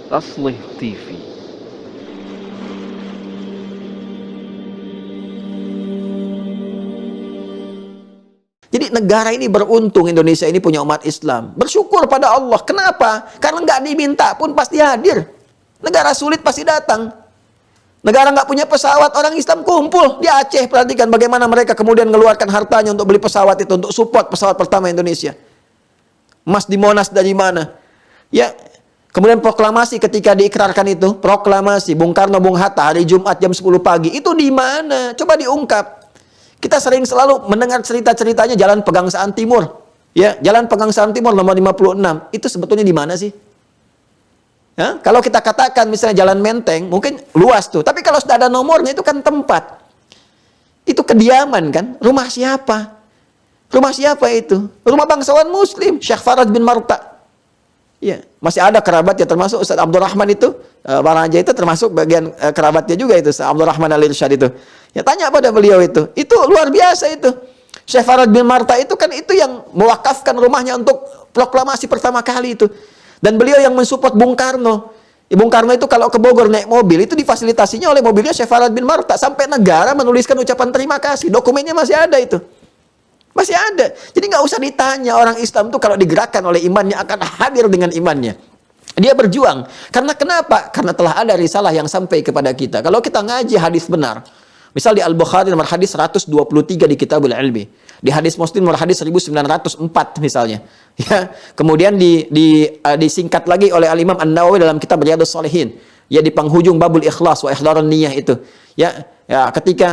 Taslih TV. Jadi negara ini beruntung, Indonesia ini punya umat Islam. Bersyukur pada Allah. Kenapa? Karena nggak diminta pun pasti hadir. Negara sulit pasti datang. Negara nggak punya pesawat, orang Islam kumpul di Aceh. Perhatikan bagaimana mereka kemudian mengeluarkan hartanya untuk beli pesawat itu, untuk support pesawat pertama Indonesia. Emas di Monas dari mana? Ya, kemudian proklamasi ketika diikrarkan itu, proklamasi Bung Karno, Bung Hatta, hari Jumat jam 10 pagi. Itu di mana? Coba diungkap. Kita sering selalu mendengar cerita-ceritanya Jalan Pegangsaan Timur. Ya, Jalan Pegangsaan Timur nomor 56. Itu sebetulnya di mana sih? Ya, kalau kita katakan misalnya Jalan Menteng, mungkin luas tuh. Tapi kalau sudah ada nomornya, itu kan tempat. Itu kediaman kan? Rumah siapa? Rumah siapa itu? Rumah bangsawan Muslim, Syekh Farad bin Marta. Ya, masih ada kerabatnya, termasuk Ustaz Abdurrahman itu, Baraja itu termasuk bagian kerabatnya juga itu, Ustaz Abdurrahman Al-Irsyad itu. Ya, tanya pada beliau itu luar biasa itu. Syekh Farad bin Marta itu kan itu yang mewakafkan rumahnya untuk proklamasi pertama kali itu. Dan beliau yang mensupport Bung Karno. Bung Karno itu kalau ke Bogor naik mobil, itu difasilitasinya oleh mobilnya Syekh Farad bin Marta. Sampai negara menuliskan ucapan terima kasih. Dokumennya masih ada itu. Masih ada. Jadi nggak usah ditanya, orang Islam itu kalau digerakkan oleh imannya akan hadir dengan imannya. Dia berjuang. Karena kenapa? Karena telah ada risalah yang sampai kepada kita. Kalau kita ngaji hadis benar, misal di Al-Bukhari nomor hadis 123 di Kitabul Ilmi, di hadis Muslim nomor hadis 1904 misalnya. Ya, kemudian disingkat lagi oleh Al-Imam An-Nawawi dalam kitab Riyadhus Shalihin. Ya, di penghujung babul ikhlas wa ihdarun niyyah itu. Ya, ketika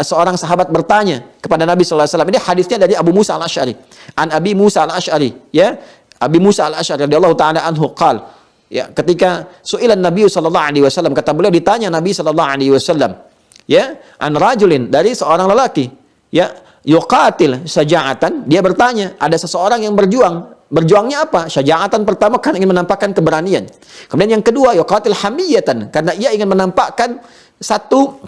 seorang sahabat bertanya kepada Nabi sallallahu alaihi wasallam, ini hadisnya dari Abu Musa Al-Asy'ari. An Abi Musa Al-Asy'ari, ya. Abi Musa Al-Asy'ari radhiyallahu taala anhu qala, ya, ketika su'ilan Nabi sallallahu alaihi wasallam, kata beliau ditanya Nabi sallallahu alaihi wasallam, ya, an rajulin, dari seorang lelaki, ya, yuqatil syaja'atan, dia bertanya, ada seseorang yang berjuang. Berjuangnya apa? Syaja'atan pertama karena ingin menampakkan keberanian. Kemudian yang kedua, yuqatil hamiyatan, karena ia ingin menampakkan satu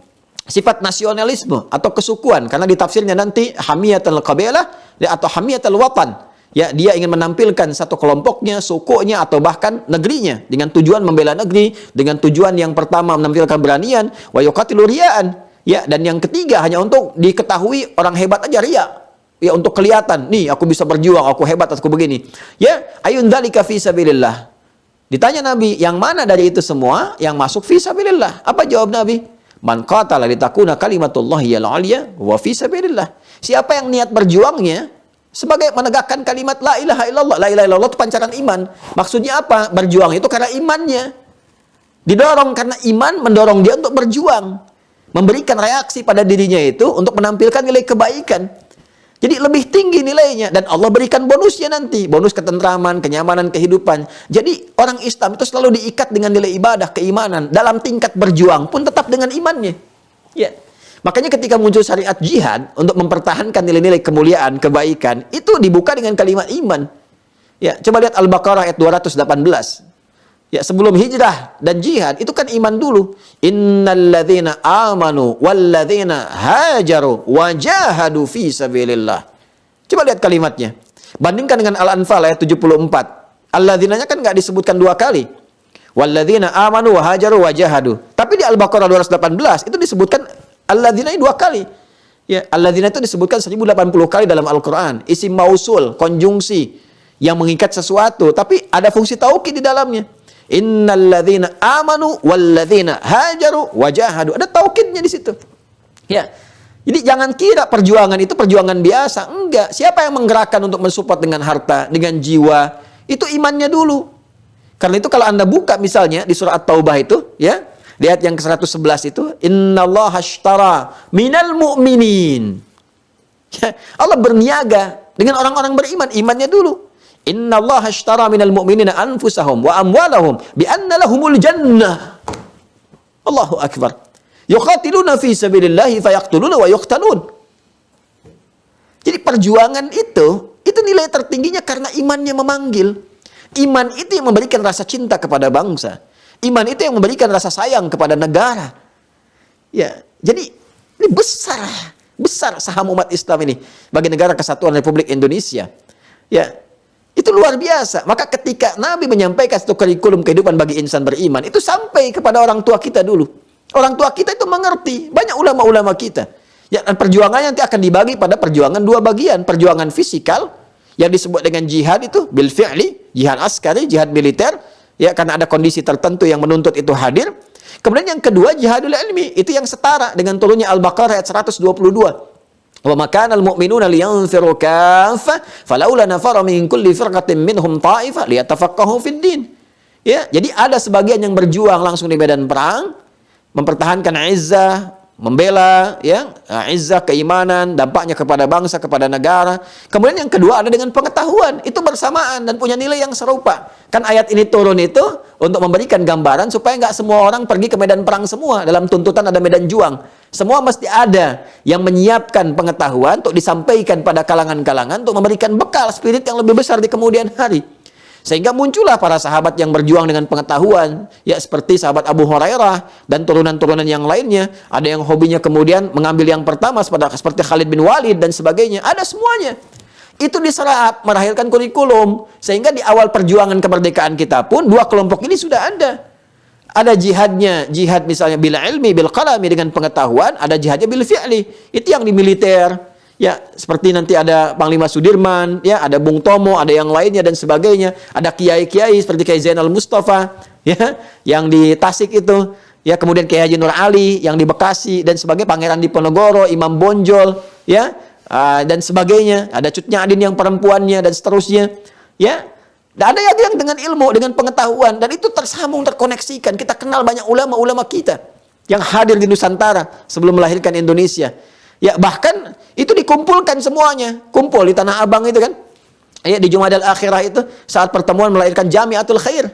sifat nasionalisme atau kesukuan, karena ditafsirnya nanti hamiyatul qabilah atau hamiyatul watan. Ya, dia ingin menampilkan satu kelompoknya, sukunya, atau bahkan negerinya dengan tujuan membela negeri, dengan tujuan yang pertama menampilkan beranian, wa yuqatilu riya'an. Ya, dan yang ketiga hanya untuk diketahui orang hebat aja, riya. Ya, untuk kelihatan, nih aku bisa berjuang, aku hebat, aku begini. Ya, ayun dzalika fi sabilillah. Ditanya Nabi, yang mana dari itu semua yang masuk fi sabilillah? Apa jawab Nabi? Man qatala litakuna kalimatullahi al-'alya wa fi sabilillah. Siapa yang niat berjuangnya sebagai menegakkan kalimat la ilaha illallah. La ilaha illallah itu pancaran iman. Maksudnya apa? Berjuang itu karena imannya. Didorong karena iman mendorong dia untuk berjuang. Memberikan reaksi pada dirinya itu untuk menampilkan nilai kebaikan. Jadi lebih tinggi nilainya, dan Allah berikan bonusnya nanti, bonus ketentraman, kenyamanan kehidupan. Jadi orang Islam itu selalu diikat dengan nilai ibadah, keimanan. Dalam tingkat berjuang pun tetap dengan imannya. Ya. Makanya ketika muncul syariat jihad untuk mempertahankan nilai-nilai kemuliaan, kebaikan, itu dibuka dengan kalimat iman. Ya, coba lihat Al-Baqarah ayat 218. Ya, sebelum hijrah dan jihad itu kan iman dulu. Innalladzina amanu walladzina hajaru wajahadu fi sabilillah. Coba lihat kalimatnya. Bandingkan dengan Al-Anfal ayat 74. Alladzinanya kan nggak disebutkan dua kali. Walladzina amanu wa hajaru wajahadu. Tapi di Al-Baqarah 218 itu disebutkan alladzina dua kali. Ya, alladzina itu disebutkan 1080 kali dalam Al-Qur'an. Isim mausul, konjungsi yang mengikat sesuatu, tapi ada fungsi taukid di dalamnya. Innalladzina amanu walladzina hajaru wajahadu. Ada taukidnya di situ. Ya. Jadi jangan kira perjuangan itu perjuangan biasa. Enggak. Siapa yang menggerakkan untuk mensupport dengan harta, dengan jiwa? Itu imannya dulu. Karena itu kalau Anda buka misalnya di surah At-Taubah itu, ya, lihat yang ke-111 itu, innallaha ashtara minal mu'minin. Ya, Allah berniaga dengan orang-orang beriman, imannya dulu. Innallaha ashtara minal mu'minina anfusahum wa amwalahum bi anna lahumul jannah. Allahu akbar. Yuqatiluna fi sabilillahi fayaqtuluna wa yuqtalun. Jadi perjuangan itu nilai tertingginya karena imannya memanggil. Iman itu yang memberikan rasa cinta kepada bangsa. Iman itu yang memberikan rasa sayang kepada negara. Ya, jadi ini besar saham umat Islam ini bagi negara kesatuan Republik Indonesia. Ya, itu Itu luar biasa. Maka ketika Nabi menyampaikan satu kurikulum kehidupan bagi insan beriman, itu sampai kepada orang tua kita dulu. Orang tua kita itu mengerti. Banyak ulama-ulama kita. Ya, dan perjuangannya nanti akan dibagi pada perjuangan dua bagian. Perjuangan fisikal, yang disebut dengan jihad itu, bil fi'li, jihad askari, jihad militer. Ya, karena ada kondisi tertentu yang menuntut itu hadir. Kemudian yang kedua, jihadul ilmi. Itu yang setara dengan turunnya Al-Baqarah ayat 122. Wa makana al-mu'minuna liyanfiru kaffah falaula nafara min kulli firqatin minhum ta'ifah liyatafaqahu fid din. Ya, jadi ada sebagian yang berjuang langsung di medan perang, mempertahankan izzah, membela ya, izzah keimanan, dampaknya kepada bangsa, kepada negara. Kemudian yang kedua ada dengan pengetahuan, itu bersamaan dan punya nilai yang serupa. Kan ayat ini turun itu untuk memberikan gambaran supaya nggak semua orang pergi ke medan perang semua. Dalam tuntutan ada medan juang. Semua mesti ada yang menyiapkan pengetahuan untuk disampaikan pada kalangan-kalangan untuk memberikan bekal spirit yang lebih besar di kemudian hari. Sehingga muncullah para sahabat yang berjuang dengan pengetahuan, ya seperti sahabat Abu Hurairah dan turunan-turunan yang lainnya. Ada yang hobinya kemudian mengambil yang pertama seperti Khalid bin Walid dan sebagainya. Ada semuanya. Itu diserap, melahirkan kurikulum. Sehingga di awal perjuangan kemerdekaan kita pun dua kelompok ini sudah ada. Ada jihadnya, jihad misalnya bil ilmi, bil qalami dengan pengetahuan, ada jihadnya bil fi'li. Itu yang di militer. Ya, seperti nanti ada Panglima Sudirman, ya, ada Bung Tomo, ada yang lainnya dan sebagainya. Ada kiai-kiai seperti Kiai Zainal Mustafa, ya, yang di Tasik itu, ya, kemudian Kiai Haji Nur Ali yang di Bekasi dan sebagainya, Pangeran Diponegoro, Imam Bonjol, ya, dan sebagainya. Ada Cut Nyadin yang perempuannya dan seterusnya, ya. Dan ada yang dengan ilmu, dengan pengetahuan, dan itu tersambung, terkoneksikan. Kita kenal banyak ulama-ulama kita yang hadir di Nusantara sebelum melahirkan Indonesia. Ya, bahkan itu dikumpulkan semuanya. Kumpul di Tanah Abang itu kan. Ya, di Jumadal Akhirah itu saat pertemuan melahirkan Jamiatul Khair.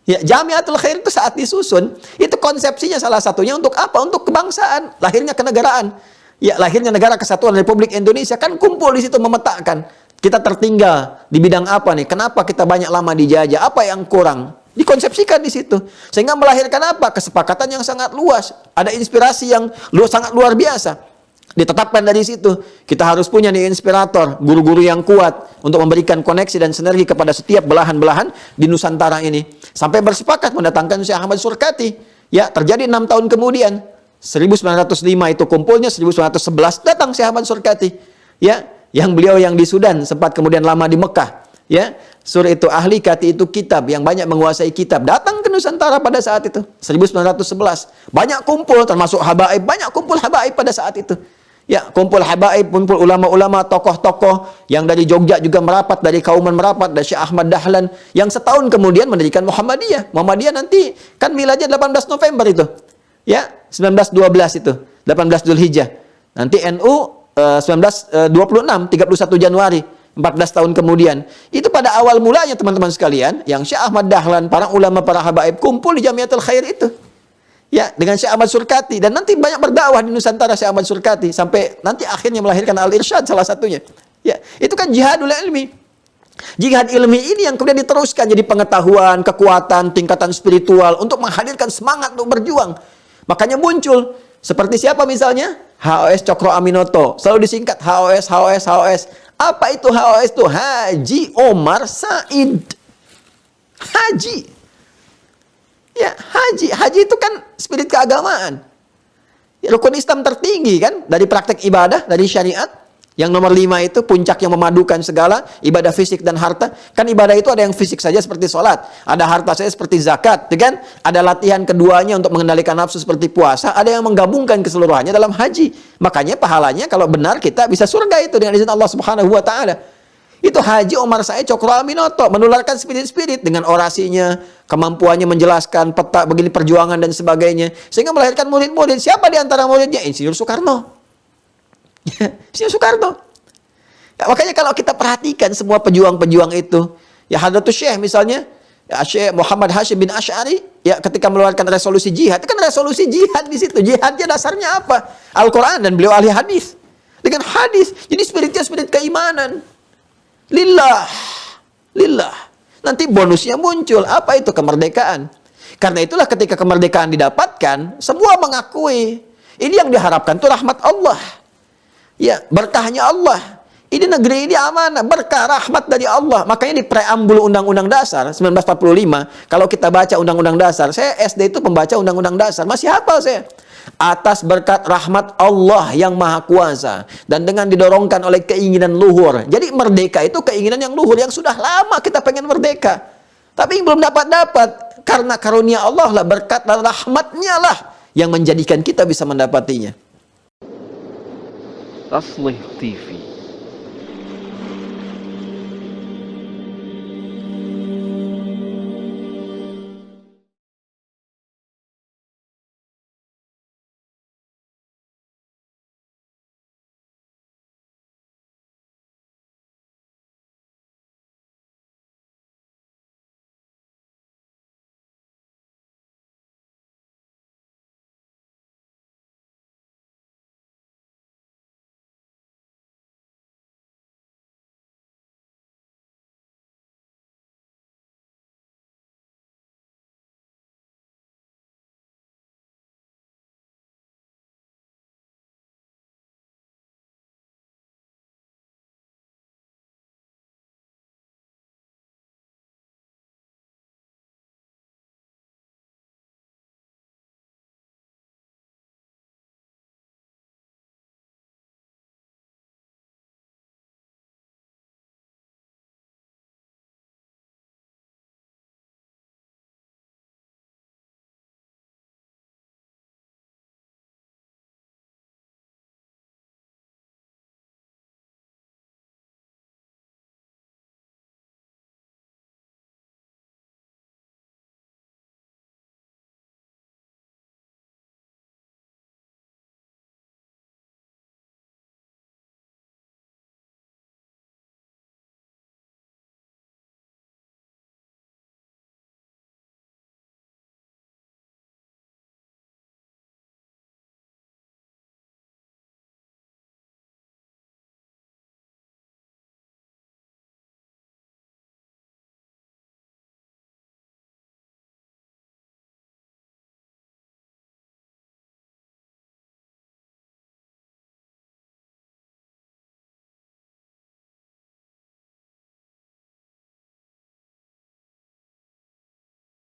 Ya, Jamiatul Khair itu saat disusun, itu konsepsinya salah satunya untuk apa? Untuk kebangsaan, lahirnya kenegaraan. Ya, lahirnya Negara Kesatuan Republik Indonesia, kan kumpul di situ memetakan. Kita tertinggal di bidang apa nih? Kenapa kita banyak lama dijajah? Apa yang kurang? Dikonsepsikan di situ. Sehingga melahirkan apa? Kesepakatan yang sangat luas. Ada inspirasi yang sangat luar biasa. Ditetapkan dari situ. Kita harus punya nih inspirator, guru-guru yang kuat untuk memberikan koneksi dan sinergi kepada setiap belahan-belahan di Nusantara ini. Sampai bersepakat mendatangkan Syekh Ahmad Surkati. Ya, terjadi 6 tahun kemudian. 1905 itu kumpulnya, 1911 datang Syekh Ahmad Surkati. Ya, yang beliau yang di Sudan sempat kemudian lama di Mekah. Ya, Sur itu ahli, Kati itu kitab, yang banyak menguasai kitab. Datang ke Nusantara pada saat itu, 1911. Banyak kumpul, termasuk habaib, banyak kumpul habaib pada saat itu. Ya, kumpul habaib, kumpul ulama-ulama, tokoh-tokoh yang dari Jogja juga merapat, dari Kauman merapat, dari Syekh Ahmad Dahlan, yang setahun kemudian mendirikan Muhammadiyah. Muhammadiyah nanti kan miladnya 18 November itu. Ya, 1912 itu, 18 Dzulhijjah. Nanti NU 1926, 31 Januari, 14 tahun kemudian. Itu pada awal mulanya teman-teman sekalian, yang Syekh Ahmad Dahlan, para ulama, para habaib kumpul di Jamiatul Khair itu. Ya, dengan Syekh Ahmad Surkati, dan nanti banyak berdakwah di Nusantara Syekh Ahmad Surkati sampai nanti akhirnya melahirkan Al-Irsyad salah satunya. Ya, itu kan jihadul ilmi. Jihad ilmi ini yang kemudian diteruskan jadi pengetahuan, kekuatan, tingkatan spiritual untuk menghadirkan semangat untuk berjuang. Makanya muncul seperti siapa misalnya? HOS Cokro Aminoto, selalu disingkat HOS, HOS, HOS. Apa itu HOS itu? Haji Omar Said. Haji. Ya, haji. Haji itu kan spirit keagamaan. Ya, rukun Islam tertinggi kan, dari praktek ibadah, dari syariat. Yang nomor 5 itu puncak yang memadukan segala, ibadah fisik dan harta. Kan ibadah itu ada yang fisik saja seperti sholat, ada harta saja seperti zakat, kan? Ada latihan keduanya untuk mengendalikan nafsu seperti puasa, ada yang menggabungkan keseluruhannya dalam haji. Makanya pahalanya kalau benar kita bisa surga itu dengan izin Allah Subhanahu wa taala. Itu Haji Omar Said Cokro Aminoto menularkan spirit-spirit dengan orasinya, kemampuannya menjelaskan peta begini perjuangan dan sebagainya, sehingga melahirkan murid-murid. Siapa di antara muridnya? Insinyur Soekarno. Insinyur Soekarno. Ya, makanya kalau kita perhatikan semua pejuang-pejuang itu, ya Hadratus Syekh misalnya, ya Syekh Muhammad Hashim bin Asy'ari, ya ketika mengeluarkan resolusi jihad, itu kan resolusi jihad di situ. Jihadnya dasarnya apa? Al-Qur'an, dan beliau ahli hadis. Dengan hadis, jadi spiritnya spirit keimanan. Lillah. Lillah. Nanti bonusnya muncul. Apa itu? Kemerdekaan. Karena itulah ketika kemerdekaan didapatkan, semua mengakui. Ini yang diharapkan itu rahmat Allah. Ya, berkahnya Allah. Ini negeri ini amanah, berkah, rahmat dari Allah. Makanya di preambul Undang-Undang Dasar 1945, kalau kita baca Undang-Undang Dasar, saya SD itu pembaca Undang-Undang Dasar, masih hafal saya. Atas berkat rahmat Allah yang Maha Kuasa dan dengan didorongkan oleh keinginan luhur. Jadi merdeka itu keinginan yang luhur, yang sudah lama kita pengen merdeka. Tapi belum dapat-dapat. Karena karunia Allah lah, berkat dan rahmatnya lah yang menjadikan kita bisa mendapatinya. Taslih TV.